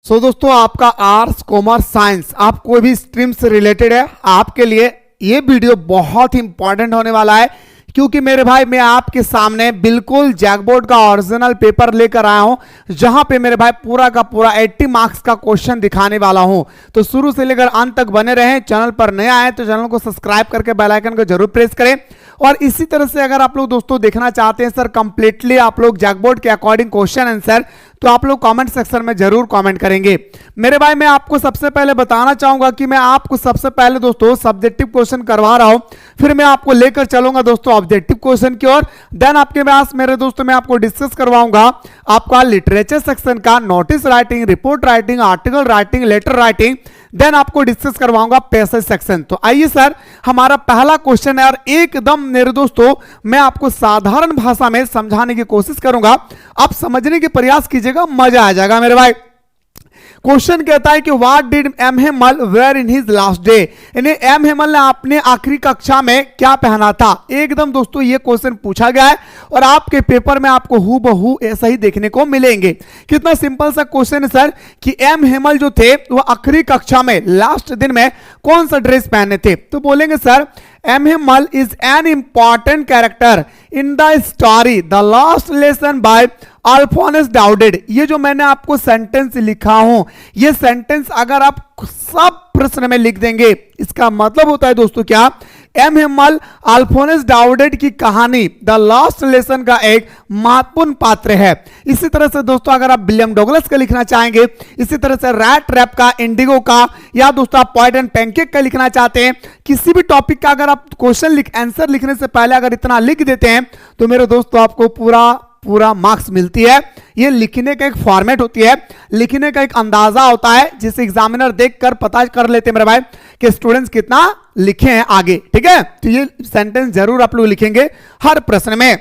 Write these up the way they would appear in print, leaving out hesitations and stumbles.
दोस्तों आपका arts commerce science आप कोई भी स्ट्रीम से रिलेटेड है, आपके लिए ये वीडियो बहुत ही इंपॉर्टेंट होने वाला है, क्योंकि मेरे भाई मैं आपके सामने बिल्कुल जैकबोर्ड का ओरिजिनल पेपर लेकर आया हूं, जहां पे मेरे भाई पूरा का पूरा 80 मार्क्स का क्वेश्चन दिखाने वाला हूं। तो शुरू से लेकर अंत तक बने रहें। चैनल पर नया आए तो चैनल को सब्सक्राइब करके बेल आइकन को जरूर प्रेस करें। और इसी तरह से अगर आप लोग दोस्तों देखना चाहते हैं सर कंप्लीटली आप लोग जैकबोर्ड के अकॉर्डिंग क्वेश्चन आंसर, तो आप लोग कमेंट सेक्शन में जरूर कमेंट करेंगे। मेरे भाई मैं आपको सबसे पहले बताना चाहूंगा कि मैं आपको सबसे पहले दोस्तों सब्जेक्टिव क्वेश्चन करवा रहा हूं, फिर मैं आपको लेकर चलूंगा दोस्तों ऑब्जेक्टिव क्वेश्चन की ओर। देन आपके पास मेरे दोस्तों मैं आपको डिस्कस करवाऊंगा आपका लिटरेचर सेक्शन का notice writing, report writing, article writing, letter writing. Then आपको डिस्कस करवाऊंगा पैसेज सेक्शन। तो आइए सर हमारा पहला क्वेश्चन है और एकदम मेरे दोस्तों मैं आपको साधारण भाषा में समझाने की कोशिश करूंगा, आप समझने के प्रयास कीजिएगा, मजा आ जाएगा मेरे भाई। क्वेश्चन कहता है कि what did M Hamel wear in his last day, यानी एम हेमल ने अपने आखिरी कक्षा में क्या पहना था। एकदम दोस्तों ये क्वेश्चन पूछा गया है और आपके पेपर में आपको हूबहू ऐसा ही देखने को मिलेंगे। कितना सिंपल सा क्वेश्चन है सर कि एम हेमल जो थे वो आखिरी कक्षा में लास्ट दिन में कौन सा ड्रेस पहने थे। तो बोलेंगे sir M Hamel is an important character in the story the last lesson by Alphonse Daudet. ये जो मैंने आपको सेंटेंस लिखा हूं, ये सेंटेंस अगर आप सब प्रश्न में लिख देंगे, इसका मतलब होता है दोस्तों क्या, एम हेमल अल्फोंस डाउडेड की कहानी द लास्ट लेसन का एक महत्वपूर्ण पात्र है। इसी तरह से दोस्तों अगर आप विलियम डगलस का लिखना चाहेंगे, इसी तरह से रैट रैप का, इंडिगो का, या दोस्तों आप पॉइंट एंड पैनकेक का लिखना चाहते हैं, किसी भी टॉपिक का अगर आप क्वेश्चन आंसर लिखने से पहले अगर इतना लिख देते हैं तो मेरे दोस्तों आपको पूरा मार्क्स मिलती है। ये लिखने का एक फॉर्मेट होती है, लिखने का एक अंदाजा होता है, जिसे एग्जामिनर देखकर पता कर लेते हैं मेरे भाई कि स्टूडेंट्स कितना लिखे हैं आगे। ठीक है, तो ये सेंटेंस जरूर आप लोग लिखेंगे हर प्रश्न में।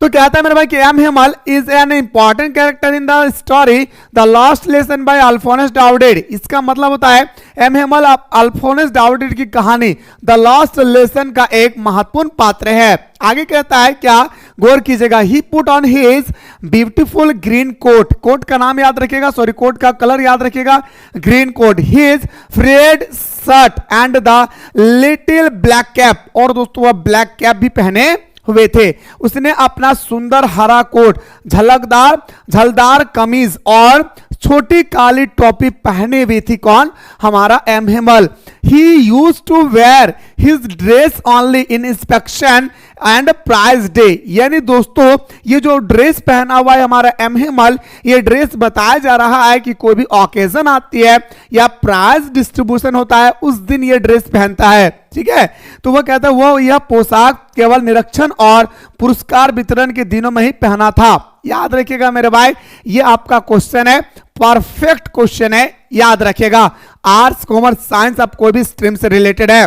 तो कहता है मेरे भाई कि M Hamel is an important character in the story the last lesson by Alphonse Daudet. इसका मतलब होता है एम हेमल अल्फोंस डाउडेड की कहानी द लास्ट लेसन का एक महत्वपूर्ण पात्र है। आगे कहता है क्या, गौर कीजिएगा, he put on his beautiful green coat, coat का नाम याद रखिएगा, सॉरी कोट का कलर याद रखिएगा, green coat, his fred shirt and the little black cap, और दोस्तों वह ब्लैक कैप भी पहने हुए थे। उसने अपना सुंदर हरा कोट, झलदार कमीज और छोटी काली टोपी पहने हुई थी। कौन? हमारा M Hamel. He used to wear his dress only in inspection and prize day, यानी दोस्तों ये जो ड्रेस पहना हुआ है हमारा एम हेमल, ये ड्रेस बताया जा रहा है कि कोई भी ओकेजन आती है या प्राइज डिस्ट्रीब्यूशन होता है उस दिन ये ड्रेस पहनता है। ठीक है, तो वह कहता है वो यह पोशाक केवल निरीक्षण और पुरस्कार वितरण के दिनों में ही पहना था। याद रखिएगा मेरे भाई, ये आपका क्वेश्चन है, परफेक्ट क्वेश्चन है, याद रखिएगा। आर्ट्स कॉमर्स साइंस आप कोई भी स्ट्रीम से रिलेटेड है।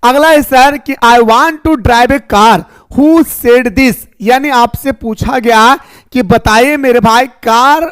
अगला है सर कि I want to drive a car, who said this, यानी आपसे पूछा गया कि बताइए मेरे भाई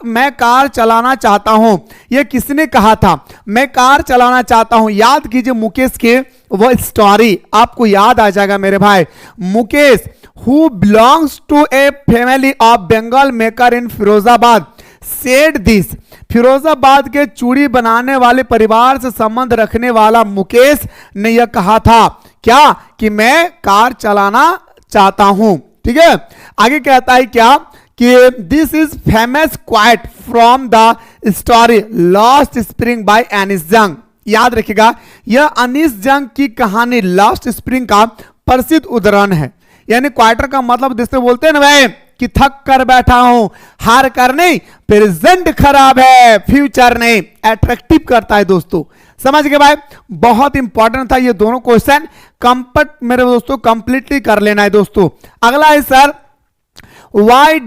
मैं कार चलाना चाहता हूं, यह किसने कहा था, मैं कार चलाना चाहता हूं। याद कीजिए मुकेश के वो स्टोरी आपको याद आ जाएगा मेरे भाई। Mukesh who belongs to a family of bangle maker in Firozabad said this, Firozabad के चूड़ी बनाने वाले परिवार से संबंध रखने वाला मुकेश ने यह कहा था क्या, कि मैं कार चलाना चाहता हूं। ठीक है, आगे कहता है क्या कि this is famous quote from the story lost spring by Anees Jung. याद रखिएगा यह अनीस जंग की कहानी लास्ट स्प्रिंग का प्रसिद्ध उदाहरण है। यानी क्वार्टर का मतलब जिससे बोलते हैं ना भाई कि थक कर बैठा हूं, हार कर नहीं, प्रेजेंट खराब है, फ्यूचर नहीं, अट्रैक्टिव करता है दोस्तों। समझ गए भाई, बहुत इंपॉर्टेंट था ये दोनों क्वेश्चन, मेरे दोस्तों कंप्लीटली कर लेना है दोस्तों। अगला है sir why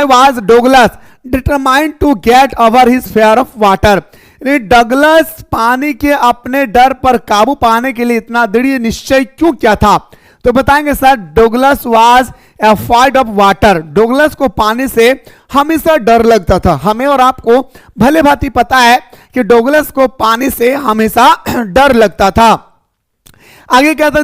was Douglas determined to get over his fear of water। Douglas पानी के अपने डर पर काबू पाने के लिए इतना दृढ़ निश्चय क्यों किया था। तो बताएंगे sir Douglas was afraid of water, Douglas को पानी से हमेशा डर लगता था। हमें और आपको भले भांति पता है कि डगलस को पानी से हमेशा डर लगता था। आगे कहता है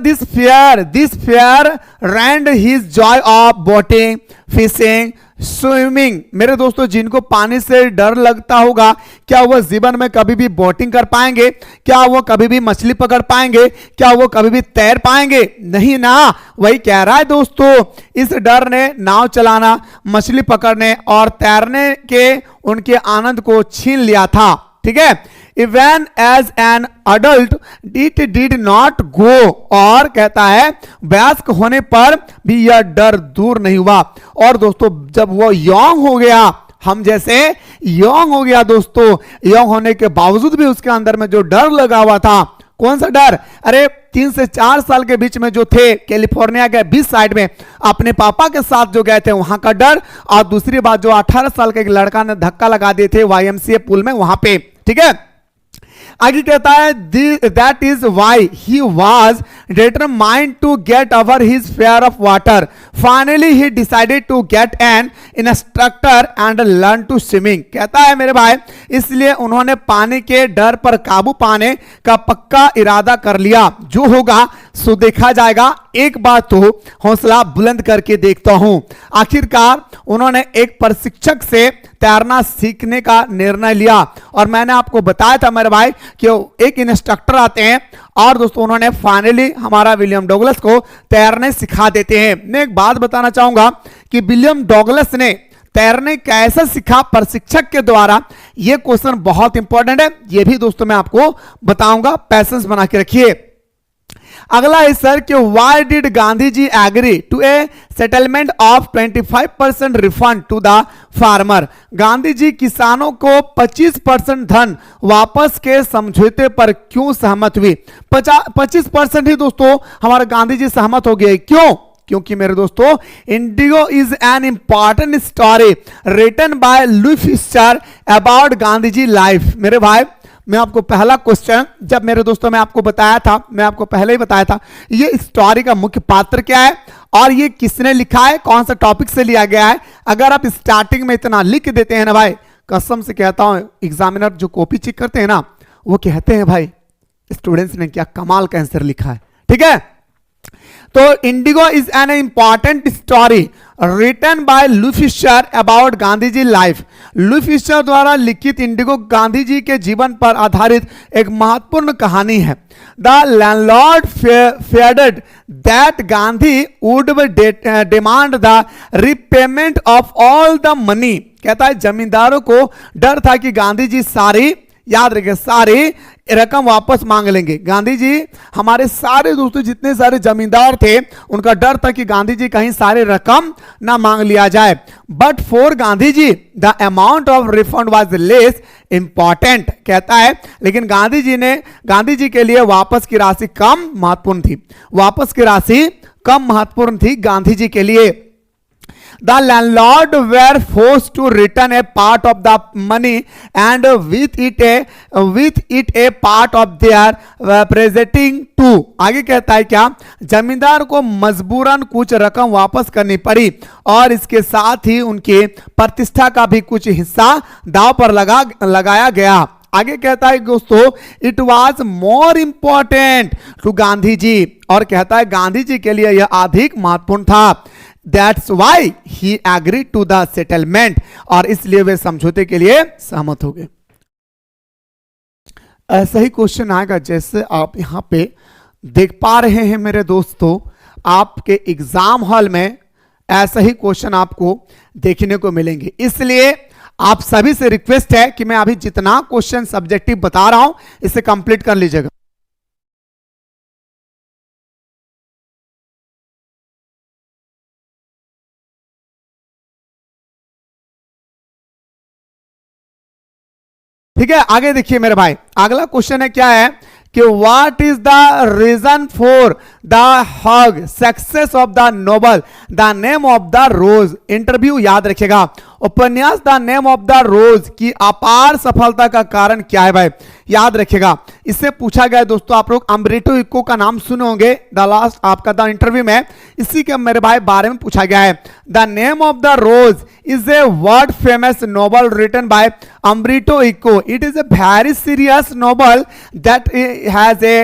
this fear ruined his joy of boating, fishing, swimming. मेरे दोस्तों, जिनको पानी से डर लगता होगा, क्या वो जीवन में कभी भी बोटिंग कर पाएंगे? क्या वो कभी भी मछली पकड़ पाएंगे? क्या वो कभी भी तैर पाएंगे? नहीं ना। वही कह रहा है दोस्तों, इस डर ने नाव चलाना, मछली पकड़ने और तैरने के उनके आनंद को छीन लिया था। ठीक है, even as an adult it did not go, और कहता है वयस्क होने पर भी यह डर दूर नहीं हुआ। और दोस्तों, जब वो यंग हो गया, हम जैसे यंग हो गया दोस्तों, यंग होने के बावजूद भी उसके अंदर में जो डर लगा हुआ था, कौन सा डर? अरे 3 से 4 साल के बीच में जो थे, कैलिफोर्निया के बीच साइड में अपने पापा के साथ जो गए थे, वहां का डर, और दूसरी बात जो 18 साल के एक लड़का ने धक्का लगा दिए थे YMCA पुल में, वहां पे। ठीक है, आगे कहता है that is why he was determined to get over his fear of water, finally he decided to get an instructor and learn to swimming. कहता है मेरे भाई, इसलिए उन्होंने पानी के डर पर काबू पाने का पक्का इरादा कर लिया, जो होगा सो देखा जाएगा, एक बार तो हौसला बुलंद करके देखता हूं। आखिरकार उन्होंने एक प्रशिक्षक से तैरना सीखने का निर्णय लिया, और मैंने आपको बताया था मेरे भाई कि एक इंस्ट्रक्टर आते हैं, और दोस्तों उन्होंने फाइनली हमारा विलियम डगलस को तैरने सिखा देते हैं। मैं एक बात बताना चाहूंगा कि विलियम डगलस ने तैरने कैसे सीखा प्रशिक्षक के द्वारा, यह क्वेश्चन बहुत इंपॉर्टेंट है, यह भी दोस्तों मैं आपको बताऊंगा, पैसेंस बना के रखिए। अगला है सर कि why did Gandhi ji agree to a settlement of 25% refund to the farmer. Gandhi ji किसानों को 25% धन वापस के समझौते पर क्यों सहमत हुई? 25% ही दोस्तों हमारे गांधी जी सहमत हो गए। क्यों? क्योंकि मेरे दोस्तों, Indigo is an important story written by Louis Fischer about Gandhi ji life. मेरे भाई, मैं आपको पहला क्वेश्चन, जब मेरे दोस्तों मैं आपको बताया था, मैं आपको पहले ही बताया था, ये स्टोरी का मुख्य पात्र क्या है और ये किसने लिखा है, कौन सा टॉपिक से लिया गया है। अगर आप स्टार्टिंग में इतना लिख देते हैं ना भाई, कसम से कहता हूं, एग्जामिनर जो कॉपी चेक करते हैं ना, वो कहते हैं भाई स्टूडेंट्स ने क्या कमाल का आंसर लिखा है। ठीक है, तो Indigo is an important story written by Louis Fischer about Gandhi ji life. Louis Fischer द्वारा लिखित इंडिगो गांधी जी के जीवन पर आधारित एक महत्वपूर्ण कहानी है। The landlord feared that Gandhi would demand the repayment of all the money। कहता है जमींदारों को डर था कि गांधी जी सारी, याद रखिए, सारी रकम वापस मांग लेंगे। गांधी जी, हमारे सारे दोस्तों जितने सारे जमींदार थे, उनका डर था कि गांधी जी कहीं सारे रकम ना मांग लिया जाए। But for Gandhi ji the amount of refund was less important. कहता है लेकिन गांधी जी के लिए वापस की राशि कम महत्वपूर्ण थी। वापस की राशि कम महत्वपूर्ण थी गांधी जी के लिए। The landlord were forced to return a part of the money and with it a part of their presenting to। आगे कहता है क्या, जमींदार को मजबूरन कुछ रकम वापस करनी पड़ी और इसके साथ ही उनके प्रतिष्ठा का भी कुछ हिस्सा दांव पर लगाया गया। आगे कहता है दोस्तों, it was more important to Gandhi ji, और कहता है गांधी जी के लिए यह अधिक महत्वपूर्ण था। That's why he agreed to the settlement, और इसलिए वे समझौते के लिए सहमत हो गए। ऐसा ही क्वेश्चन आएगा जैसे आप यहां पे देख पा रहे हैं मेरे दोस्तों, आपके एग्जाम हॉल में ऐसा ही क्वेश्चन आपको देखने को मिलेंगे। इसलिए आप सभी से रिक्वेस्ट है कि मैं अभी जितना क्वेश्चन सब्जेक्टिव बता रहा हूं इसे कंप्लीट कर लीजिएगा। ठीक है, आगे देखिए मेरे भाई, अगला क्वेश्चन है क्या है कि what is the reason for the huge success of the novel, the name of the rose. Interview याद रखिएगा, उपन्यास the name of the rose की अपार सफलता का कारण क्या है भाई, याद रखिएगा। इससे पूछा गया दोस्तों, आप लोग अम्ब्रेटो इको का नाम सुने होंगे द लास्ट आपका द इंटरव्यू में, इसी के मेरे भाई बारे में पूछा गया है। The name of the rose is a world famous novel written by Umberto Eco. It is a very serious novel that has a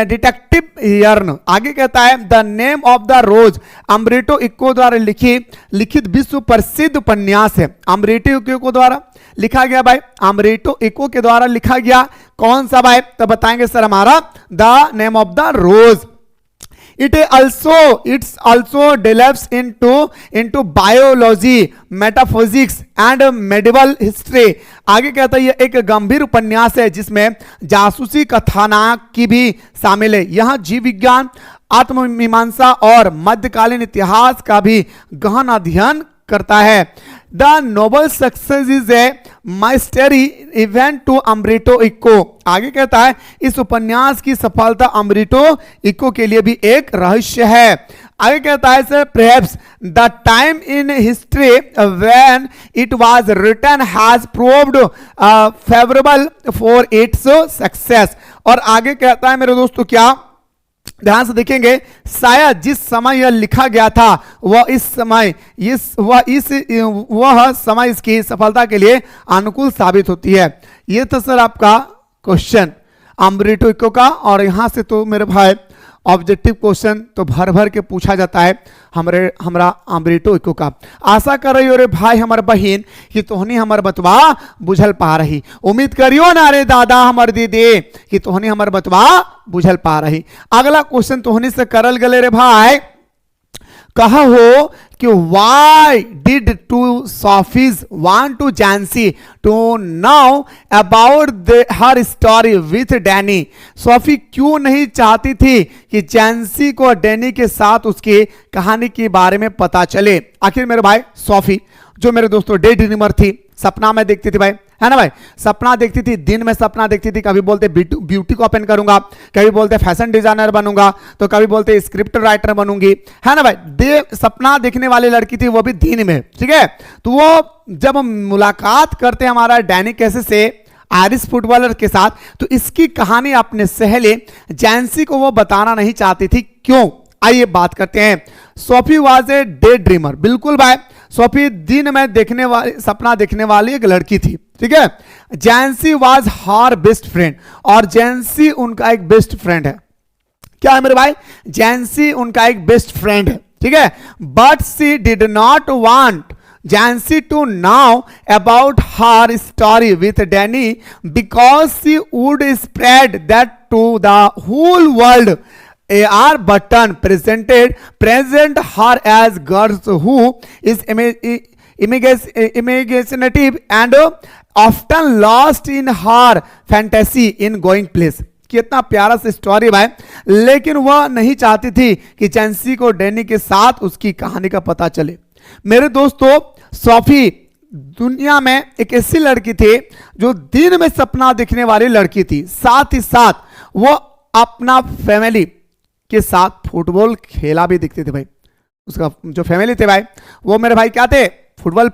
detective yarn. आगे कहता है the name of the rose, Umberto Eco द्वारा लिखित विश्व प्रसिद्ध उपन्यास है। अम्ब्रेटो Eco द्वारा लिखा गया भाई, अम्ब्रेटो इको के द्वारा लिखा गया कौन सा भाई, तो बताएंगे सर हमारा the name of the rose. It's also delves into biology, metaphysics and medieval history. आगे कहता है ये एक गंभीर उपन्यास है जिसमें जासूसी कथानक की भी शामिल है। यहाँ जीव विज्ञान, आत्ममीमांसा और मध्यकालीन इतिहास का भी गहन अध्ययन करता है। The Nobel success is a mystery event to Umberto Eco. आगे कहता है इस उपन्यास की सफलता अम्ब्रेटो इको के लिए भी एक रहस्य है। आगे कहता है sir perhaps the time in history when it was written has proved favorable for its success। और आगे कहता है मेरे दोस्तों क्या, ध्यान से देखेंगे, शायद जिस समय यह लिखा गया था वह समय इसकी सफलता के लिए अनुकूल साबित होती है। यह था सर आपका क्वेश्चन अम्ब्रेटो इको का। और यहां से तो मेरे भाई ऑब्जेक्टिव क्वेश्चन तो भर भर के पूछा जाता है हमरा अम्ब्रेटो इको का। आशा कर रही हो रे भाई हमार बहन कि तोहनी हमार बतवा बुझल पा रही। उम्मीद करियो ना रे दादा हमार दीदी कि तोहनी हमार बतवा बुझल पा रही। अगला क्वेश्चन तोहनी से करल गले रे भाई, कहा हो कि why did two Sophies want to Jancy to know about her story with Danny? Sophie क्यों नहीं चाहती थी कि जैंसी को डैनी के साथ उसकी कहानी के बारे में पता चले। आखिर मेरे भाई सोफी जो मेरे दोस्तों डे ड्रीमर थी, सपना में देखती थी भाई, है ना भाई, सपना देखती थी, दिन में सपना देखती थी। कभी बोलते ब्यूटी को ओपन करूंगा, कभी बोलते फैशन डिजाइनर बनूंगा, तो कभी बोलते स्क्रिप्ट राइटर बनूंगी, है ना भाई। सपना देखने वाली लड़की थी, वो भी दिन में, ठीक है। तो वो जब मुलाकात करते हमारा डैनी कैसे से आयरिश फुटबॉलर के साथ, तो इसकी कहानी अपने सहेली जैंसी को वो बताना नहीं चाहती थी। क्यों, आइए बात करते हैं। Sophie was a day dreamer, बिल्कुल भाई, सोफी दिन में देखने वाली, सपना देखने वाली एक लड़की थी, ठीक है। जैंसी वाज हर बेस्ट फ्रेंड, और जैंसी उनका एक बेस्ट फ्रेंड है। क्या है मेरे भाई, जैंसी उनका एक बेस्ट फ्रेंड है, ठीक है। But she did not want Jancy to know about her story with Danny because she would spread that to the whole world. A.R. Button present her as girls who is imaginative and often lost in her fantasy in going place. कितना प्यारा सा story भाई, लेकिन वह नहीं चाहती थी कि जैंसी को डैनी के साथ उसकी कहानी का पता चले। मेरे दोस्तों सोफी दुनिया में एक ऐसी लड़की थी जो दिन में सपना देखने वाली लड़की थी, साथ ही साथ वो अपना फैमिली के साथ फुटबॉल खेला भी दिखते थे भाई। उसका जो फैमिली थे भाई वो मेरे भाई क्या थे, फुटबॉल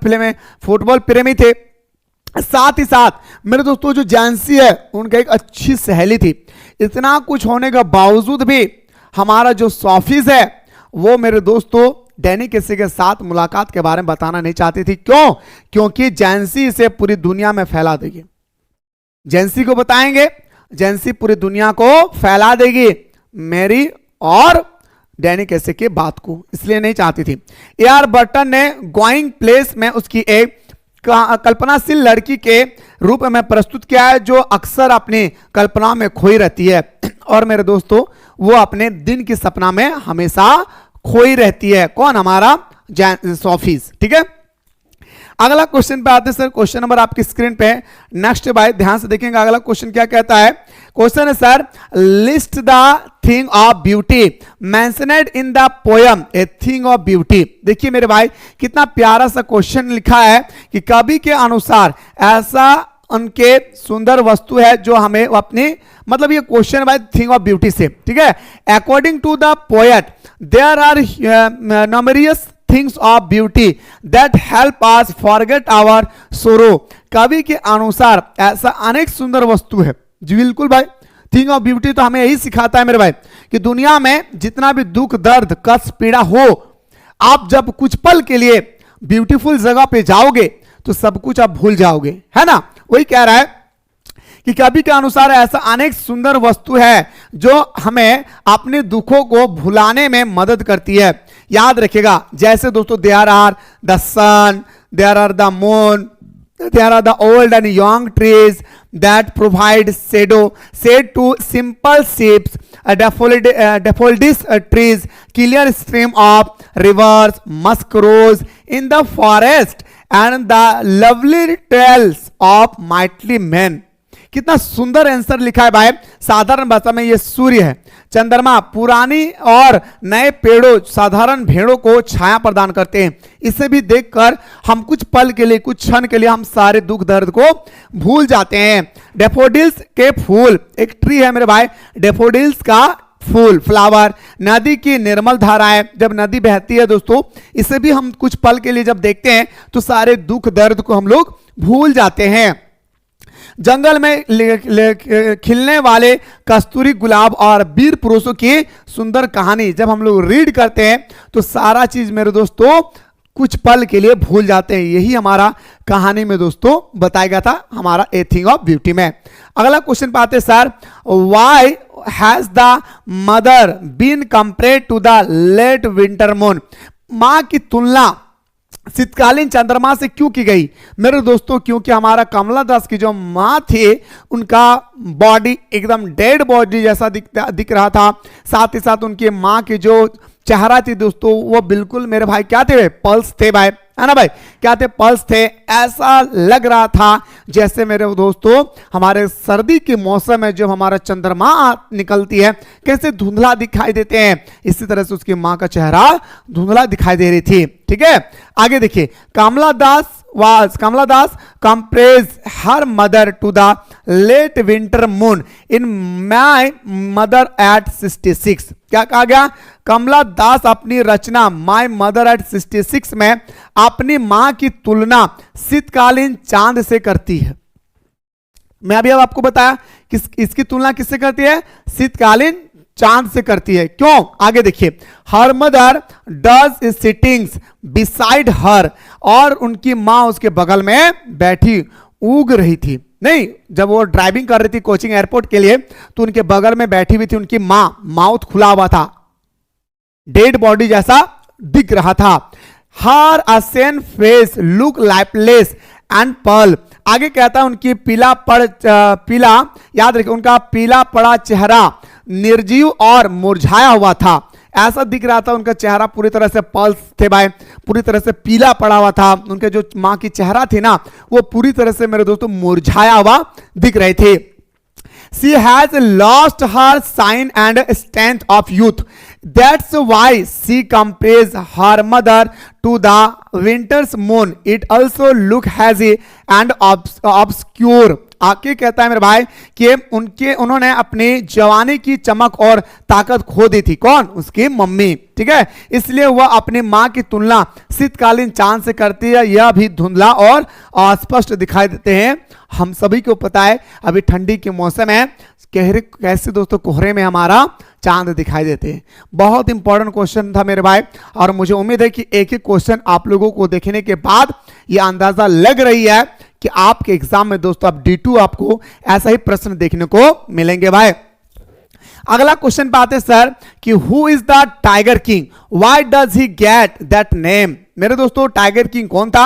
प्रेमी थे। साथ ही साथ मेरे दोस्तों जो जैंसी है उनका एक अच्छी सहेली थी। इतना कुछ होने के बावजूद भी हमारा जो सोफीज है वो मेरे दोस्तों डैनी किसी के साथ मुलाकात के बारे में बताना नहीं चाहती थी। क्यों, क्योंकि जैंसी इसे पूरी दुनिया में फैला देगी। जैंसी को बताएंगे, जैंसी पूरी दुनिया को फैला देगी मेरी और डैनी कैसे की बात को, इसलिए नहीं चाहती थी। ए.आर. बर्टन ने गोइंग प्लेस में उसकी एक कल्पनाशील लड़की के रूप में प्रस्तुत किया है जो अक्सर अपनी कल्पना में खोई रहती है। और मेरे दोस्तों वो अपने दिन की सपना में हमेशा खोई रहती है। कौन, हमारा सोफीज, ठीक है। अगला क्वेश्चन पे आते हैं सर, क्वेश्चन नंबर आपकी स्क्रीन पे नेक्स्ट भाई ध्यान से देखेंगे। अगला क्वेश्चन क्या कहता है, क्वेश्चन है sir list the thing of beauty mentioned in the poem a thing of beauty. देखिए मेरे भाई कितना प्यारा सा क्वेश्चन लिखा है कि कवि के अनुसार ऐसा उनके सुंदर वस्तु है जो हमें अपनी, मतलब ये क्वेश्चन भाई थिंग ऑफ ब्यूटी से, ठीक है। According to the poet there are numerous things of beauty that help us forget our sorrow. कवि के अनुसार ऐसा अनेक सुंदर वस्तु है जी, बिल्कुल भाई। थिंग ऑफ ब्यूटी तो हमें यही सिखाता है मेरे भाई कि दुनिया में जितना भी दुख दर्द कष्ट पीड़ा हो, आप जब कुछ पल के लिए ब्यूटीफुल जगह पे जाओगे तो सब कुछ आप भूल जाओगे, है ना। वही कह रहा है कि कवि के अनुसार ऐसा अनेक सुंदर वस्तु है जो हमें अपने दुखों को भुलाने में मदद करती है। याद रखिएगा, जैसे दोस्तों there are the sun, there are the moon, there are the old and young trees that provide shade to simple shapes, daffodils trees, clear stream of rivers, musk rose in the forest, and the lovely tales of mighty men. कितना सुंदर answer लिखा है भाई। साधारण भाषा में ये सूर्य है, चंद्रमा पुरानी और नए पेड़ों, साधारण भेड़ों को छाया प्रदान करते हैं। इसे भी देखकर हम कुछ पल के लिए, कुछ क्षण के लिए हम सारे दुख दर्द को भूल जाते हैं। डेफोडिल्स के फूल, एक ट्री है मेरे भाई, डेफोडिल्स का फूल, फ्लावर, नदी की निर्मल धाराएं, जब नदी बहती है दोस्तों, इसे भी हम कुछ पल के लिए जब देखते हैं तो सारे दुख दर्द को हम लोग भूल जाते हैं। जंगल में खिलने वाले कस्तूरी गुलाब और वीर पुरुषों की सुंदर कहानी जब हम लोग रीड करते हैं तो सारा चीज मेरे दोस्तों कुछ पल के लिए भूल जाते हैं। यही हमारा कहानी में दोस्तों बताया गया था हमारा ए थिंग ऑफ ब्यूटी में। अगला क्वेश्चन पाते sir, why has the mother been compared to the late winter moon. मां की तुलना शीतकालीन चंद्रमा से क्यों की गई मेरे दोस्तों? क्योंकि हमारा कमला दास की जो माँ थी उनका बॉडी एकदम डेड बॉडी जैसा दिख रहा था। साथ ही साथ उनकी माँ की जो चेहरा थी दोस्तों वो बिल्कुल मेरे भाई क्या थे, पल्स थे भाई, है ना भाई, क्या थे, पल्स थे। ऐसा लग रहा था जैसे मेरे दोस्तों हमारे सर्दी के मौसम में जब हमारा चंद्रमा निकलती है कैसे धुंधला दिखाई देते हैं, इसी तरह से उसकी मां का चेहरा धुंधला दिखाई दे रही थी। ठीक है, आगे देखिए, Kamala Das compares her mother to the late winter moon in my mother at 66। क्या कहा गया? कमला दास अपनी रचना माय मदर एट 66 में अपनी मां की तुलना शीतकालीन चांद से करती है। मैं अभी अब आपको बताया कि इसकी तुलना किससे करती है? शीतकालीन चांद से करती है। क्यों? आगे देखिए, her mother does sittings beside her, और उनकी मां उसके बगल में बैठी ऊग रही थी। नहीं, जब वो ड्राइविंग कर रही थी कोचिंग एयरपोर्ट के लिए तो उनके बगल में बैठी हुई थी उनकी मां, माउथ खुला हुआ था, डेड बॉडी जैसा दिख रहा था। हर असेन face look lifeless and pearl. आगे कहता है उनकी पीला याद रखिए, उनका पीला पड़ा चेहरा निर्जीव और मुरझाया हुआ था। ऐसा दिख रहा था उनका चेहरा पूरी तरह से पल्स थे भाई, पूरी तरह से पीला पड़ा हुआ था। उनके जो मां की चेहरा थी ना वो पूरी तरह से मेरे दोस्तों मुरझाया हुआ दिख रहे थे। She has lost her shine and strength of youth. That's why she compares her mother to the winter's moon. It also look hazy and obscure. आके कहता है मेरे भाई कि उन्होंने अपनी जवानी की चमक और ताकत खो दी थी। कौन? उसकी मम्मी। ठीक है, इसलिए वह अपनी मां की तुलना शीतकालीन चांद से करती है। यह भी धुंधला और अस्पष्ट दिखाई देते हैं। हम सभी को पता है अभी ठंडी के मौसम है, कैसे दोस्तों कोहरे में हमारा चांद दिखाई देते हैं। बहुत इंपॉर्टेंट क्वेश्चन था मेरे भाई, और मुझे उम्मीद है कि एक एक क्वेश्चन आप लोगों को देखने के बाद यह अंदाजा लग रही है कि आपके एग्जाम में दोस्तों आप D2 आपको ऐसा ही प्रश्न देखने को मिलेंगे भाई। अगला क्वेश्चन पे आते सर कि who is the tiger king, why does he get that name. मेरे दोस्तों टाइगर किंग कौन था,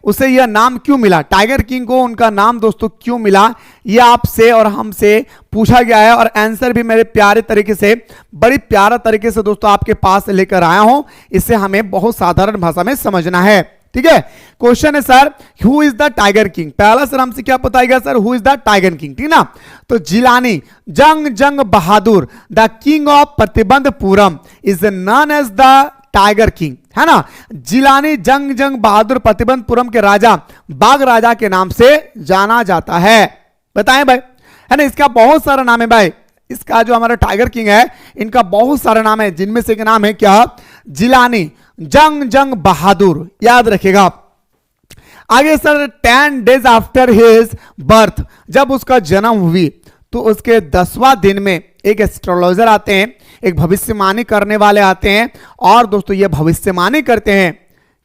उसे यह नाम क्यों मिला, टाइगर किंग को उनका नाम दोस्तों क्यों मिला, यह आपसे और हमसे पूछा गया है। और आंसर भी मेरे प्यारे तरीके से, बड़ी प्यारा तरीके से दोस्तों आपके पास लेकर आया हूं। इसे हमें बहुत साधारण भाषा में समझना है। ठीक है, क्वेश्चन है sir who is the tiger king. पहला सर हमसे क्या बताएगा sir, who is the tiger king, ठीक ना। तो Jilani Jung Bahadur the king of Pratibandapuram is known as the tiger king, है ना। जिलानी जंग बहादुर प्रतिबंधपुरम के राजा बाघ राजा के नाम से जाना जाता है। बताएं भाई, है ना। इसका बहुत सारा नाम है भाई, इसका जो हमारा टाइगर किंग है इनका बहुत सारा नाम है, जिनमें से एक नाम है क्या, जिलानी जंग बहादुर। याद रखिएगा। आगे sir 10 days after his birth, जब उसका जन्म हुई तो उसके 10वां दिन में एक एस्ट्रोलॉजर आते हैं, एक भविष्यवाणी करने वाले आते हैं, और दोस्तों ये भविष्यवाणी करते हैं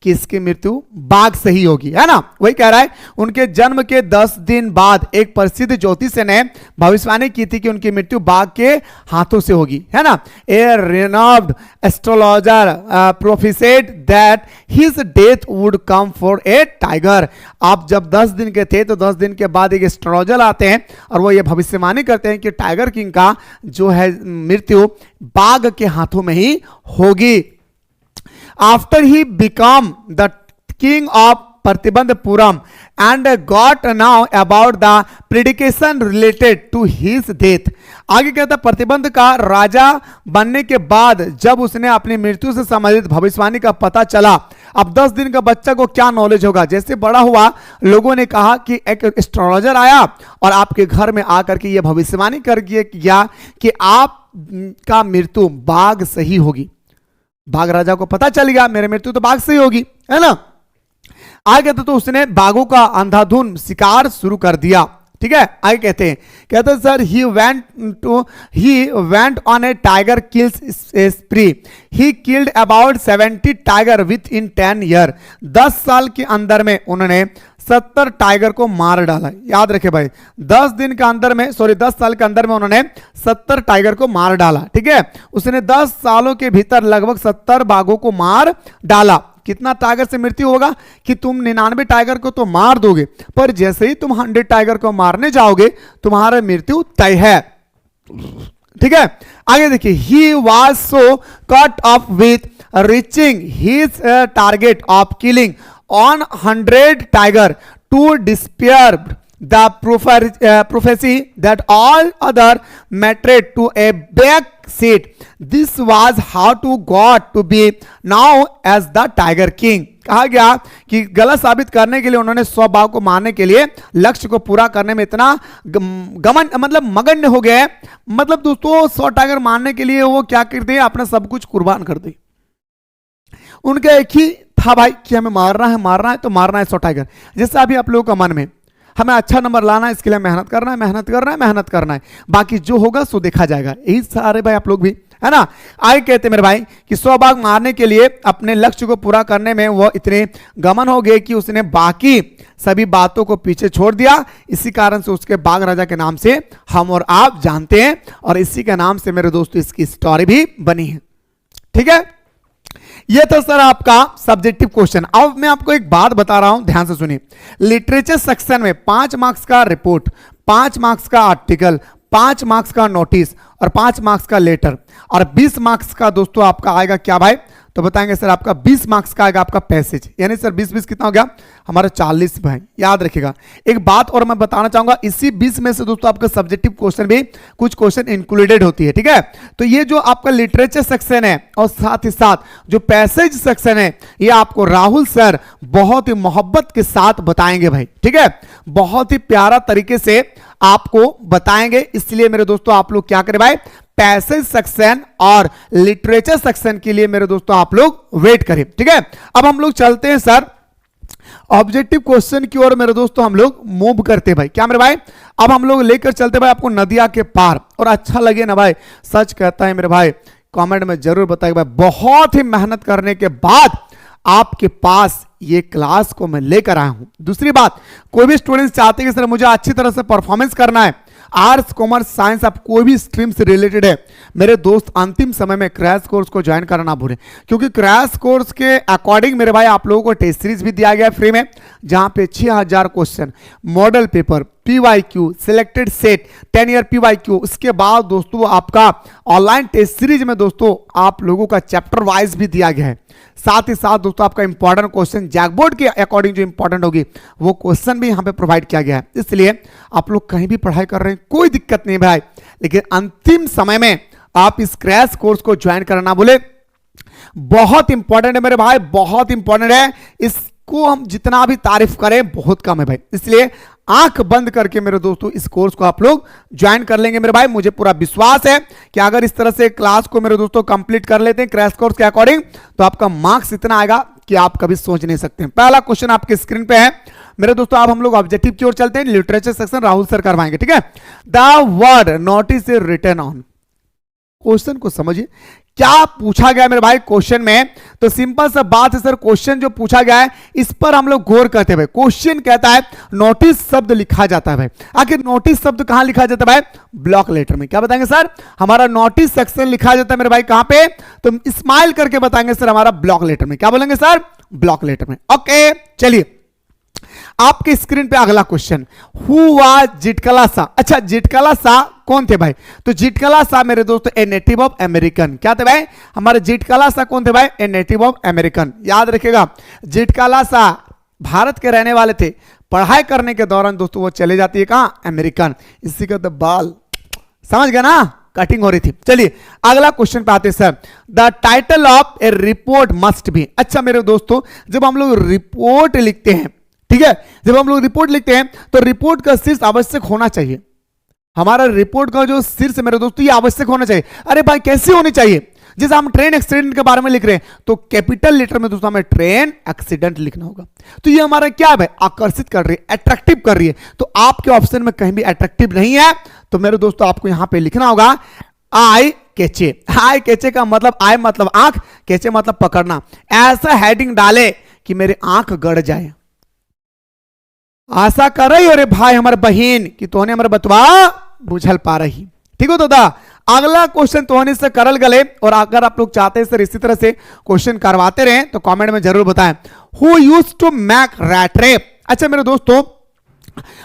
कि इसकी मृत्यु बाघ से ही होगी, है ना। वही कह रहा है उनके जन्म के 10 दिन बाद एक प्रसिद्ध ज्योतिष ने भविष्यवाणी की थी कि उनकी मृत्यु बाघ के हाथों से होगी, है ना। A renowned astrologer professed that his death would come for a tiger. आप जब 10 दिन के थे तो 10 दिन के बाद एक एस्ट्रोलॉजर आते हैं और वो ये भविष्यवाणी करते हैं कि टाइगर किंग का जो है मृत्यु बाघ के हाथों में ही होगी। After he became the king of Partibandhapuram and got now about the predication related to his death। आगे कहता प्रतिबंध का राजा बनने के बाद जब उसने अपनी मृत्यु से संबंधित भविष्यवाणी का पता चला, अब 10 दिन का बच्चा को क्या नॉलेज होगा। जैसे बड़ा हुआ लोगों ने कहा कि एक एस्ट्रोलॉजर आया और आपके घर में आकर के यह भविष्यवाणी कर किया कि आप का मृत्यु बाघ से ही होगी। बाघ राजा को पता चल गया मेरे मृत्यु तो बाघ से ही होगी, है ना। आगे तो उसने बाघों का अंधाधुन शिकार शुरू कर दिया, ठीक है। आगे कहते हैं sir he went on A tiger kills स्प्री। He killed about 70 tiger with in 10 year. 10 साल के अंदर में उन्होंने 70 टाइगर को मार डाला। याद रखे भाई, 10 साल के अंदर में उन्होंने 70 टाइगर को मार डाला, ठीक है। उसने 10 सालों के भीतर लगभग 70 बाघों को मार डाला। कितना टाइगर से मृत्यु होगा कि तुम 99 टाइगर को तो मार दोगे, पर जैसे ही तुम 100 टाइगर को मारने जाओगे तुम्हारा मृत्यु तय है, ठीक है। आगे देखिए, he was so cut off with reaching his target of killing on 100 tiger to despair the prophecy that all other mattered to a back seat. This was how to got to be now as the tiger king। कहा गया कि गलत साबित करने के लिए उन्होंने 100 बाघ को मारने के लिए लक्ष्य को पूरा करने में इतना मगन हो गए। मतलब दोस्तों 100 टाइगर मारने के लिए वो क्या करते हैं, अपना सब कुछ कुर्बान कर दे। उनका एक ही था भाई कि हमें मारना है तो मारना है 100 टाइगर। जैसे अभी आप लोगों का मन में हमें अच्छा नंबर लाना है, इसके लिए मेहनत करना है, बाकी जो होगा सो देखा जाएगा। यही सारे भाई आप लोग भी, है ना। आगे कहते मेरे भाई कि 100 बाघ मारने के लिए अपने लक्ष्य को पूरा करने में वो इतने गमन हो गए कि उसने बाकी सभी बातों को पीछे छोड़ दिया। इसी कारण से उसके बाघ राजा के नाम से हम और आप जानते हैं और इसी के नाम से मेरे दोस्तों इसकी स्टोरी भी बनी है, ठीक है। ये था सर आपका सब्जेक्टिव क्वेश्चन। अब मैं आपको एक बात बता रहा हूं, ध्यान से सुनिए। लिटरेचर सेक्शन में 5 मार्क्स का रिपोर्ट, 5 मार्क्स का आर्टिकल, 5 मार्क्स का नोटिस और 5 मार्क्स का लेटर और 20 मार्क्स का दोस्तों आपका आएगा क्या भाई, तो बताएंगे सर आपका 20 मार्क्स का आएगा आपका पैसेज। यानी सर 20 कितना हो गया हमारा 40 भाई, याद रखिएगा। एक बात और मैं बताना चाहूंगा, इसी 20 में से दोस्तों आपका सब्जेक्टिव क्वेश्चन भी कुछ क्वेश्चन इंक्लूडेड होती है, ठीक है। तो ये जो आपका लिटरेचर सेक्शन है और साथ ही साथ जो पैसेज सेक्शन है ये आपको राहुल सर बहुत ही मोहब्बत के साथ बताएंगे भाई, ठीक है। बहुत ही प्यारा तरीके से आपको बताएंगे। इसलिए मेरे दोस्तों आप लोग क्या करें भाई, पैसेज सेक्शन और लिटरेचर सेक्शन के लिए मेरे दोस्तों आप लोग वेट करें, ठीक है। अब हम लोग चलते हैं सर ऑब्जेक्टिव क्वेश्चन की ओर मेरे दोस्तों, हम लोग मूव करते हैं भाई। क्या मेरे भाई, अब हम लोग लेकर चलते भाई आपको नदिया के पार। और अच्छा लगे ना भाई, सच कहता है मेरे भाई, कमेंट में जरूर बताइए भाई। बहुत ही मेहनत करने के बाद आपके पास ये क्लास को मैं लेकर आया हूं। दूसरी बात, कोई भी स्टूडेंट्स चाहते हैं कि सर मुझे अच्छी तरह से परफॉर्मेंस करना है, आर्ट्स कॉमर्स साइंस आप कोई भी स्ट्रीम से रिलेटेड है, मेरे दोस्त अंतिम समय में क्रैश कोर्स को ज्वाइन करना ना भूलें। क्योंकि क्रैश कोर्स के अकॉर्डिंग मेरे भाई आप लोगों को टेस्ट सीरीज भी दिया गया है फ्री में, जहां पे 6000 question, model paper, PYQ, selected set, 10 year PYQ. उसके बाद दोस्तों आपका ऑनलाइन टेस्ट सीरीज में दोस्तों आप लोगों का चैप्टर वाइज भी दिया गया है। साथ ही साथ दोस्तों आपका इंपॉर्टेंट क्वेश्चन जैकबोर्ड के अकॉर्डिंग जो इंपॉर्टेंट होगी वो क्वेश्चन भी यहां पे प्रोवाइड किया गया है। इसलिए आप लोग कहीं भी पढ़ाई कर रहे हैं कोई दिक्कत नहीं भाई, लेकिन अंतिम समय में आप इस क्रैश कोर्स को ज्वाइन करना बोले, बहुत इंपॉर्टेंट है मेरे भाई, बहुत इंपॉर्टेंट है। इसको हम जितना भी तारीफ करें बहुत कम है भाई। इसलिए आंख बंद करके मेरे दोस्तों इस कोर्स को आप लोग ज्वाइन कर लेंगे मेरे भाई। मुझे पूरा विश्वास है कि अगर इस तरह से क्लास को मेरे दोस्तों कंप्लीट कर लेते हैं क्रैश कोर्स के अकॉर्डिंग, तो आपका मार्क्स इतना आएगा कि आप कभी सोच नहीं सकते। पहला क्वेश्चन आपके स्क्रीन पे है मेरे दोस्तों। आप हम लोग ऑब्जेक्टिव की ओर चलते हैं, लिटरेचर सेक्शन राहुल सर करवाएंगे, ठीक है। The word notice is written on, question को समझिए, क्या पूछा गया मेरे भाई क्वेश्चन में? तो सिंपल सा बात है सर, क्वेश्चन जो पूछा गया है इस पर हम लोग गौर करते हैं भाई। क्वेश्चन कहता है नोटिस शब्द लिखा जाता है भाई। आखिर नोटिस शब्द कहां लिखा जाता है भाई? ब्लॉक लेटर में। क्या बताएंगे सर? हमारा नोटिस सेक्शन लिखा जाता है मेरे भाई कहां पे? तो स्माइल करके बताएंगे सर, हमारा ब्लॉक लेटर में। क्या बोलेंगे सर? ब्लॉक लेटर में। ओके, चलिए आपके स्क्रीन पे अगला क्वेश्चन, हु वाज जिटकला सा। अच्छा, जिटकला सा कौन थे भाई? तो जिटकला सा मेरे दोस्तों ए नेटिव ऑफ अमेरिकन। क्या थे भाई? हमारे जिटकला सा कौन थे भाई? A native of American. याद रखिएगा, जिटकला सा भारत के रहने वाले थे। पढ़ाई करने के दौरान दोस्तों वो चले जाती है कहां? अमेरिकन। इसी का तो बाल समझ गया ना, कटिंग हो रही थी। चलिए अगला क्वेश्चन पे आते हैं sir, the title of A report must be. अच्छा मेरे दोस्तों, जब हम लोग रिपोर्ट लिखते हैं, ठीक है, जब हम लोग रिपोर्ट लिखते हैं तो रिपोर्ट का शीर्ष आवश्यक होना चाहिए। हमारा रिपोर्ट का जो शीर्ष है मेरे दोस्तों ये आवश्यक होना चाहिए। अरे भाई कैसे होनी चाहिए? जैसे हम ट्रेन एक्सीडेंट के बारे में लिख रहे हैं तो कैपिटल लेटर में दोस्तों हमें ट्रेन एक्सीडेंट लिखना होगा। तो ये हमारा क्या है भाई? आकर्षित कर रही है, अट्रैक्टिव कर रही है। तो आपके ऑप्शन में कहीं भी अट्रैक्टिव नहीं है, तो मेरे दोस्तों आपको यहां पे लिखना होगा आई कैचे। आई कैचे का मतलब, आई मतलब आंख, कैचे मतलब पकड़ना। ऐसा हेडिंग डाले कि मेरे आंख गड़ जाए। आशा कर रही हो रे भाई हमारे बहन कि तोहने हमारे बतवा बुझल पा रही। ठीक हो? तो दा अगला क्वेश्चन तोहने से करल गले, और अगर आप लोग चाहते हैं सर इसी तरह से क्वेश्चन करवाते रहें तो कमेंट में जरूर बताएं। Who used to make rat trap. अच्छा मेरे दोस्तों,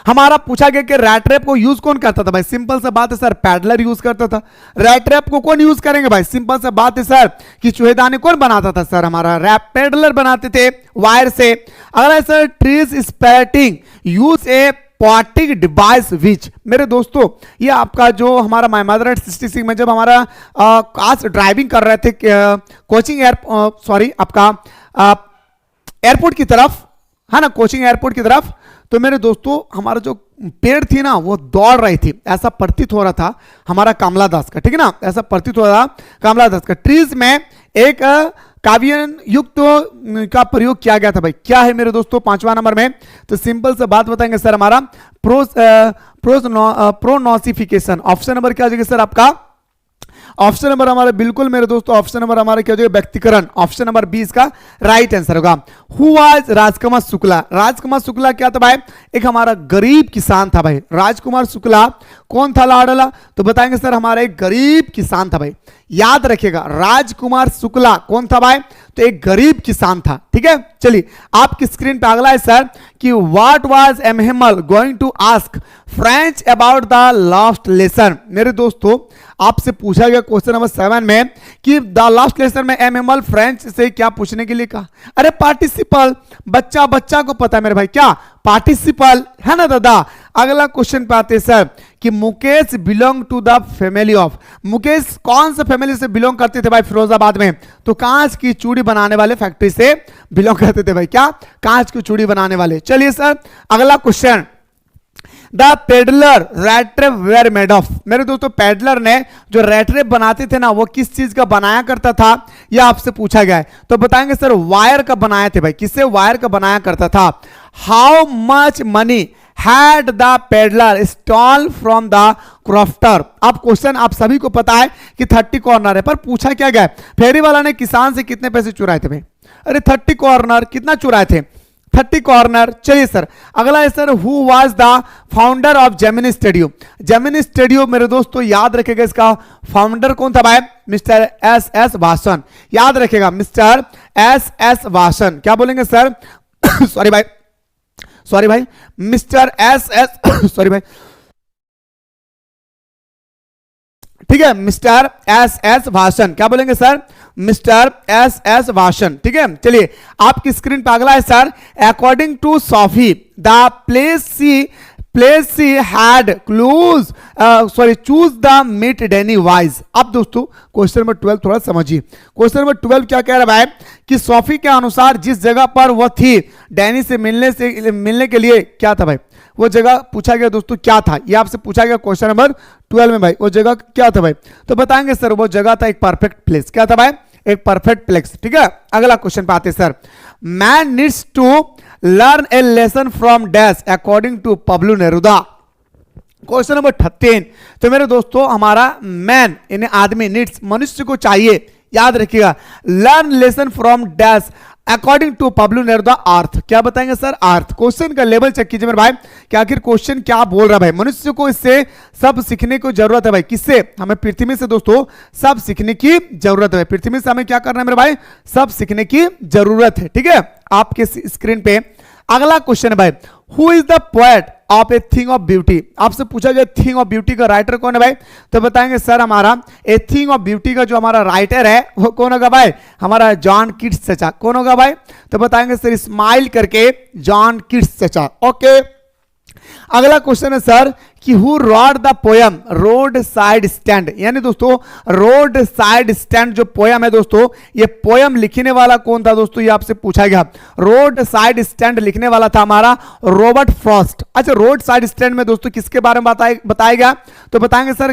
हमारा पूछा गया कि रैट रेप को यूज कौन करता था भाई? सिंपल सा बात है सर, पैडलर यूज करता था। रैट रेप को कौन यूज करेंगे भाई? सिंपल सा बात है सर कि चूहेदानी कौन बनाता था सर? हमारा रैप पैडलर बनाते थे वायर से। अगला sir, trees spatting use a potting device which. मेरे दोस्तों ये आपका जो हमारा माय मदर एट 66 में जब हमारा कार ड्राइविंग कर रहे थे कोचिंग आपका एयरपोर्ट की तरफ, है ना, कोचिंग एयरपोर्ट की तरफ, तो मेरे दोस्तों हमारा जो पेड़ थी ना वो दौड़ रही थी, ऐसा प्रतीत हो रहा था हमारा कमला दास का। ठीक है ना, ऐसा प्रतीत हो रहा था कमला दास का। ट्रीज में एक काव्यन युक्त का प्रयोग किया गया था भाई। क्या है मेरे दोस्तों 5वां नंबर में? तो सिंपल से बात बताएंगे सर, हमारा प्रोनोसिफिकेशन। ऑप्शन नंबर क्या हो जाएगा सर आपका? ऑप्शन नंबर हमारा बिल्कुल मेरे दोस्तों, ऑप्शन नंबर हमारा क्या हो जाएगा? व्यक्तिकरण। ऑप्शन नंबर 20 का राइट आंसर होगा। Who was Rajkumar Shukla. राजकुमार शुक्ला क्या था भाई? एक हमारा गरीब किसान था भाई। राजकुमार शुक्ला कौन था लाडला? तो बताएंगे सर हमारा एक गरीब किसान था भाई। याद रखिएगा, राजकुमार शुक्ला कौन था भाई? तो एक गरीब किसान था। ठीक है, चलिए आपकी स्क्रीन पे अगला है सर कि what was M Hamel going to ask French about the last lesson. मेरे दोस्तों आपसे पूछा गया क्वेश्चन नंबर 7 में कि द लास्ट लेसन में एमहेमल फ्रेंच से क्या पूछने के लिए कहा? अरे पार्टिसिपल, बच्चा बच्चा को पता है मेरे भाई, क्या पार्टिसिपल है ना दादा। अगला क्वेश्चन पे आते हैं सर कि Mukesh belong to the family of. Mukesh कौन सा फैमिली से बिलोंग करते थे भाई? फिरोजाबाद में। तो कांच की चूड़ी बनाने वाले फैक्ट्री से बिलोंग करते थे भाई। क्या? कांच की चूड़ी बनाने वाले। चलिए सर अगला question, the peddler rattrap were made of. मेरे दोस्तों पेडलर ने जो रैट्रेप बनाते थे ना वो किस चीज का बनाया करता था, यह आपसे पूछा गया है। तो बताएंगे सर वायर का बनाए थे भाई। किससे? वायर का बनाया करता था। How much money had the peddler stall from the crofter. अब क्वेश्चन आप सभी को पता है कि 30 कॉर्नर है, पर पूछा क्या गया? फेरी वाला ने किसान से कितने पैसे चुराए थे भाई? अरे 30 कॉर्नर कितना चुराए थे? 30 कॉर्नर। चलिए सर अगला है sir, who was the founder of Gemini studio. Gemini studio मेरे दोस्तों याद रखेगा, इसका फाउंडर कौन था भाई? Mister S Vasan. याद रखेगा मिस्टर एस वासन। क्या बोलेंगे सर? सॉरी भाई मिस्टर सॉरी भाई, ठीक है, मिस्टर एस वासन। क्या बोलेंगे सर? Mister S Vasan. ठीक है, चलिए आपकी स्क्रीन पर अगला है sir, according to Sophie the place she had chose the meet Danny wise. अब दोस्तों क्वेश्चन नंबर 12 थोड़ा समझिए। क्वेश्चन नंबर 12 क्या कह रहा है कि सॉफी के अनुसार जिस जगह पर वह थी डैनी से मिलने के लिए क्या था भाई? वो जगह पूछा गया दोस्तों क्या था, ये आपसे पूछा गया क्वेश्चन नंबर 12 में भाई। वो जगह क्या था भाई? तो बताएंगे सर वो जगह था एक परफेक्ट प्लेस। क्या था भाई? एक परफेक्ट प्लेस। ठीक है, अगला क्वेश्चन पे आते sir, man needs to learn a lesson from dash according to Pablo Neruda. Question number 13। तो मेरे दोस्तों हमारा मैन यानी आदमी, नीड्स मनुष्य को चाहिए, याद रखिएगा, learn lesson from dash according to Pablo Neruda earth. क्या बताएंगे सर? अर्थ। क्वेश्चन का लेवल चेक कीजिए मेरे भाई कि आखिर क्वेश्चन क्या बोल रहा है भाई। मनुष्य को इससे सब सीखने की जरूरत है भाई। किससे? हमें पृथ्वी से दोस्तों सब सीखने की जरूरत है। पृथ्वी से हमें क्या करना है मेरे भाई? सब सीखने की जरूरत है। ठीक है, आपके स्क्रीन पे अगला क्वेश्चन है भाई, who is the poet of a thing of beauty. आपसे पूछा गया थिंग ऑफ ब्यूटी का राइटर कौन है भाई? तो बताएंगे सर हमारा ए थिंग ऑफ ब्यूटी का जो हमारा राइटर है वो कौन होगा भाई? हमारा जॉन कीट्स चचा। कौन होगा भाई? तो बताएंगे सर स्माइल करके जॉन कीट्स चचा। ओके, अगला क्वेश्चन है सर कि who wrote the poem road side stand. यानी दोस्तों रोड साइड स्टैंड जो पोयम है दोस्तों, ये पोयम लिखने वाला कौन था दोस्तों? ये आपसे पूछा गया। रोड साइड स्टैंड लिखने वाला था हमारा रॉबर्ट फ्रॉस्ट। अच्छा, रोड साइड स्टैंड में दोस्तों किसके बारे में बताया गया? तो बताएंगे सर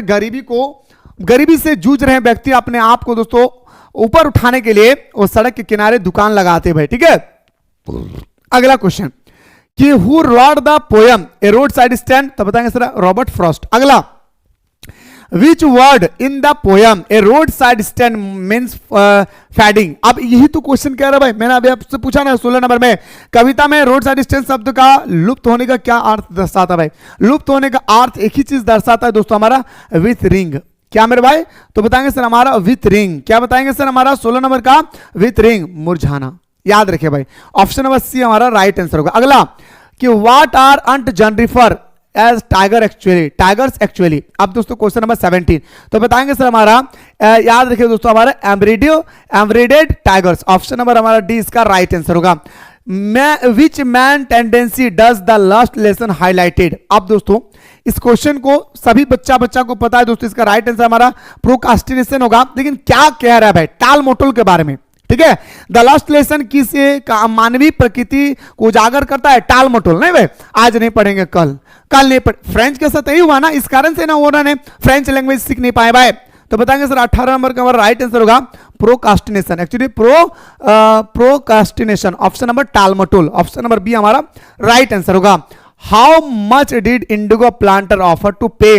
गरीबी से जूझ रहे व्यक्ति अपने आप को दोस्तों ऊपर उठाने के लिए वो सड़क के किनारे दुकान लगाते भाई। ठीक है, अगला क्वेश्चन कि who wrote the poem a road side stand. तो बताएंगे सर रॉबर्ट फ्रॉस्ट। अगला, which word in the poem a road side stand means fading. अब यही तो क्वेश्चन कह रहा है भाई, मैंने अभी आपसे पूछा ना 16 नंबर में, कविता में रोड साइड स्टैंड शब्द का लुप्त होने का क्या अर्थ दर्शाता है भाई? लुप्त होने का अर्थ एक ही चीज दर्शाता है दोस्तों, हमारा विथ रिंग। क्या मेरे भाई? तो बताएंगे सर हमारा विथ रिंग। क्या बताएंगे सर हमारा 16 नंबर का? विथ रिंग, मुरझाना। याद रखिए भाई, ऑप्शन नंबर सी हमारा राइट आंसर होगा। अगला कि what are aunt Jennifer's as tiger actually, tigers actually. अब दोस्तों क्वेश्चन नंबर 17, तो बताएंगे सर हमारा याद रखिए दोस्तों हमारा एम्ब्रिडेड टाइगर्स। ऑप्शन नंबर हमारा डी इसका राइट आंसर होगा। Which man tendency does the last lesson highlighted. अब दोस्तों इस क्वेश्चन को सभी बच्चा को पता है दोस्तों, इसका राइट आंसर हमारा प्रोकास्टिनेशन होगा। लेकिन क्या कह रहा है भाई? टाल मोटल के बारे में। ठीक है, द लास्ट लेसन किसे मानवीय प्रकृति को उजागर करता है? टाल मटोल। नहीं भाई, आज नहीं पढ़ेंगे, कल नहीं पढ़। फ्रेंच के साथ यही हुआ ना, इस कारण से ना उन्होंने फ्रेंच लैंग्वेज सीख नहीं पाए भाई। तो बताएंगे सर 18 नंबर का हमारा राइट आंसर होगा procrastination. Actually procrastination, option number टाल मटोल। ऑप्शन नंबर बी हमारा राइट आंसर होगा। How much did indigo planter offer to pay.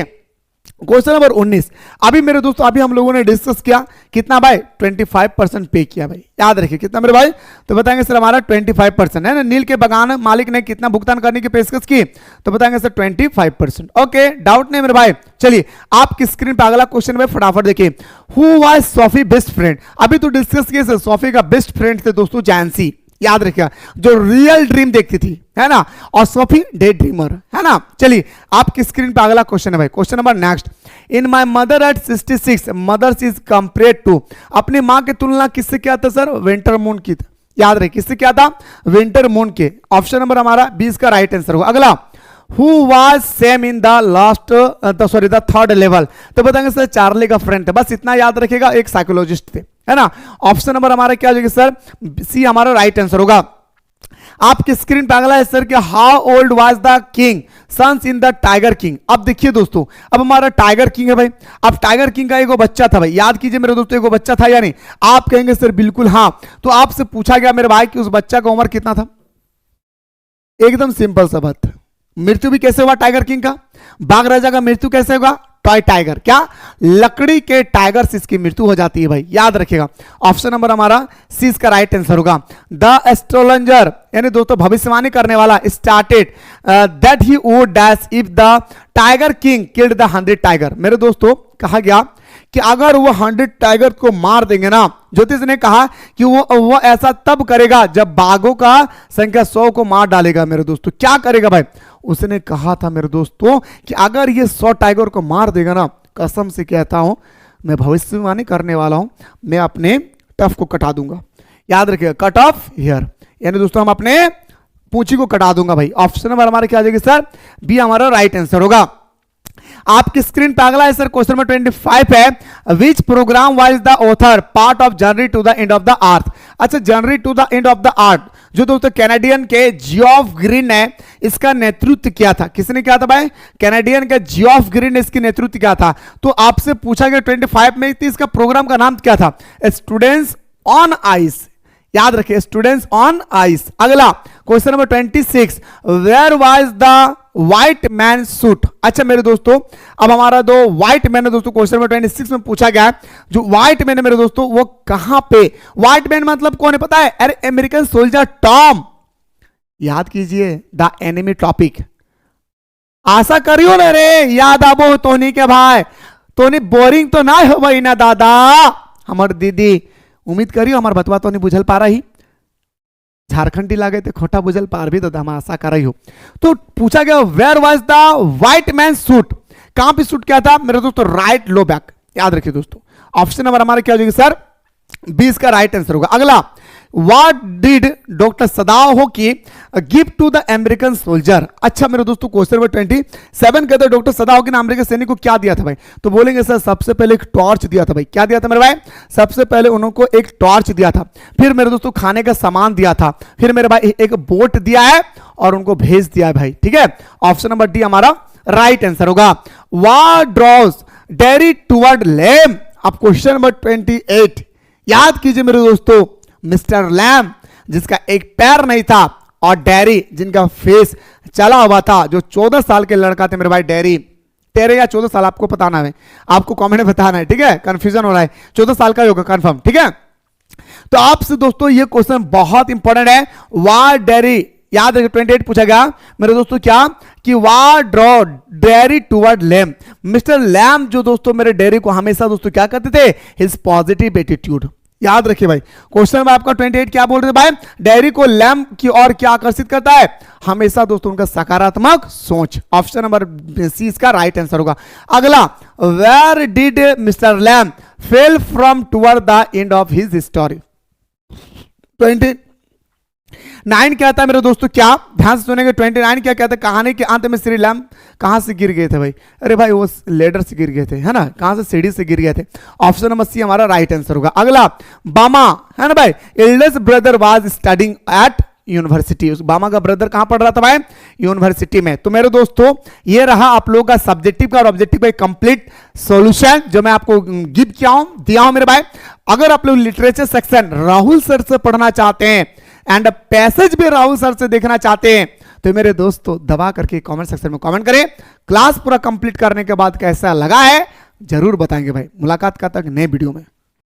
Question number 19, अभी मेरे दोस्तों अभी हम लोगों ने डिस्कस किया कितना भाई? 25% पे किया भाई। याद रखिए कितना मेरे भाई? तो बताएंगे सर हमारा 25% है ना। नील के बगान मालिक ने कितना भुगतान करने की पेशकश की? तो बताएंगे सर 25%। ओके, डाउट नहीं मेरे भाई। चलिए आपकी स्क्रीन पर अगला क्वेश्चन में फटाफट देखिए, who was Sophie best friend. अभी तो डिस्कस किए सर, सोफी का बेस्ट फ्रेंड थे दोस्तों जैंसी। याद रखिएगा, जो रियल ड्रीम देखती थी, है ना, और सोफी डे ड्रीमर, है ना। चलिए आपकी स्क्रीन पे अगला क्वेश्चन है भाई। Question number next, in my mother at 66 mothers is compared to. अपनी मां की तुलना किससे किया था सर? विंटर मून की। याद रखिए किससे किया था? विंटर मून के। ऑप्शन नंबर हमारा 20 का राइट आंसर होगा। अगला, who was same in the last the third level. तो बताएंगे सर चार्ली का फ्रेंड थे। बस इतना याद रखिएगा, एक साइकोलॉजिस्ट थे, है ना। ऑप्शन नंबर हमारा क्या हो जाएगा सर? सी हमारा राइट आंसर होगा। आपकी स्क्रीन पे अगला है सर कि how old was the king sons in the tiger king. अब देखिए दोस्तों, अब हमारा टाइगर किंग है भाई। अब टाइगर किंग का एगो बच्चा था भाई। याद कीजिए मेरे दोस्तों, एगो बच्चा था या नहीं? आप कहेंगे सर बिल्कुल हाँ। तो आपसे पूछा गया मेरे भाई कि उस बच्चा का उम्र कितना था? एकदम सिंपल सा बात। मृत्यु भी कैसे हुआ टाइगर किंग का? बाघ राजा का मृत्यु कैसे होगा? टॉय टाइगर, क्या लकड़ी के टाइगर से इसकी मृत्यु हो जाती है भाई। याद रखिएगा, ऑप्शन नंबर हमारा सी इसका राइट आंसर होगा। द एस्ट्रोलॉजर यानी दोस्तों भविष्यवाणी करने वाला started that he would dash if the tiger king killed the 100 tiger. मेरे दोस्तों कहा गया कि अगर वो 100 टाइगर को मार देंगे ना, ज्योतिष ने कहा कि वो ऐसा तब करेगा जब बाघों का संख्या 100 को मार डालेगा। मेरे दोस्तों क्या करेगा भाई? उसने कहा था मेरे दोस्तों कि अगर ये 100 टाइगर को मार देगा ना, कसम से कहता हूं मैं भविष्यवाणी करने वाला हूं, मैं अपने टफ को कटा दूंगा। याद रखिएगा, कट ऑफ हियर, यानी दोस्तों हम अपने पूंछी को कटा दूंगा भाई। ऑप्शन नंबर हमारा क्या आ जाएगा सर? बी हमारा राइट आंसर होगा। आपकी स्क्रीन पे अगला है सर क्वेश्चन नंबर 25 है, which program was the author part of journey to the end of the earth. अच्छा, journey to the end of the earth जो दोस्तों कैनेडियन के जियोफ ग्रीन ने इसका नेतृत्व किया था। किसने किया था भाई? कैनेडियन के जियोफ ग्रीन ने इसकी नेतृत्व किया था। तो आपसे पूछा गया 25 में इसका प्रोग्राम का नाम क्या था? Students on ice. याद रखिए, स्टूडेंट्स ऑन आइस। अगला question number 26, where was the white man suit. अच्छा मेरे दोस्तों, अब हमारा दो व्हाइट मैन है दोस्तों, क्वेश्चन नंबर 26 में पूछा गया है, जो व्हाइट मैन है मेरे दोस्तों वो कहां पे। व्हाइट मैन मतलब कौन है पता है? अरे अमेरिकन सोल्जर टॉम। याद कीजिए द एनिमी टॉपिक। आशा करियो ना रे याद आबो तोनी के भाई, तोनी बोरिंग तो ना हो भाई ना दादा हमार दीदी। उम्मीद करियो हमार बतवा तो नहीं बुझल पा रही, झारखंडी लागे थे खोटा बुझल पार भी तो हम आशा कर रही हो। तो पूछा गया where was the white man suit, कहां पे सूट क्या था मेरे दोस्तों? Right low back. याद रखिए दोस्तों, ऑप्शन नंबर हमारा क्या हो जाएगा सर? 20 का राइट आंसर होगा। अगला, व्हाट डिड डॉक्टर सदाओ की give to the American soldier. अच्छा मेरे दोस्तों क्वेश्चन नंबर 27 कहते हैं डॉक्टर सदाओ ने अमेरिकन सैनिक को क्या दिया था भाई? तो बोलेंगे सर सबसे पहले एक टॉर्च दिया था भाई। क्या दिया था मेरे भाई? सबसे पहले उनको एक टॉर्च दिया था, फिर मेरे दोस्तों खाने का सामान दिया था, फिर मेरे भाई एक बोट दिया है और उनको भेज दिया है भाई। ठीक है, ऑप्शन नंबर डी हमारा राइट आंसर होगा। What draws Derry toward Lamb. अब क्वेश्चन नंबर 28 याद कीजिए मेरे दोस्तों, मिस्टर लैम जिसका एक पैर नहीं था और डेरी जिनका फेस चला हुआ था, जो 14 साल के लड़का थे मेरे भाई डेरी। 13 या 14 साल आपको बताना है, आपको कमेंट में बताना है। ठीक है, कंफ्यूजन हो रहा है, 14 साल का ही होगा कंफर्म। ठीक है, तो आपसे दोस्तों ये क्वेश्चन बहुत इंपॉर्टेंट है। वाह डेरी, याद रखिए 28 पूछा गया मेरे दोस्तों क्या कि what draw Derry toward Lamb. Mister Lamb जो दोस्तों मेरे डेरी को हमेशा दोस्तों क्या करते थे? His positive attitude. याद रखिए भाई, क्वेश्चन में आपका 28 क्या बोल रहे थे भाई? डेरी को लैम की ओर क्या आकर्षित करता है? हमेशा दोस्तों उनका सकारात्मक सोच। ऑप्शन नंबर सी इसका राइट आंसर होगा। अगला, where did Mister Lamb fell from toward the end of his story. 29 क्या था मेरे दोस्तों? क्या ध्यान से सुनेंगे, 29 क्या कहता है? कहानी के अंत में श्री लैम कहां से गिर गए थे भाई? अरे भाई वो लेडर से गिर गए थे, है ना? कहां से? सीढ़ी से गिर गए थे। ऑप्शन नंबर सी हमारा राइट आंसर होगा। अगला, बामा है ना भाई, eldest brother was studying at university. उस बामा का ब्रदर कहां पढ़ रहा था भाई? यूनिवर्सिटी में। तो मेरे दोस्तों ये रहा आप लोगों का सब्जेक्टिव का और ऑब्जेक्टिव का कंप्लीट सॉल्यूशन जो मैं आपको गिव किया हूं, दिया हूं मेरे भाई। अगर आप लोग लिटरेचर सेक्शन राहुल सर से पढ़ना चाहते हैं एंड पैसेज भी राहुल सर से देखना चाहते हैं तो मेरे दोस्तों दबा करके कमेंट सेक्शन में कमेंट करें। क्लास पूरा कंप्लीट करने के बाद कैसा लगा है जरूर बताएंगे भाई। मुलाकात का तक नए वीडियो में।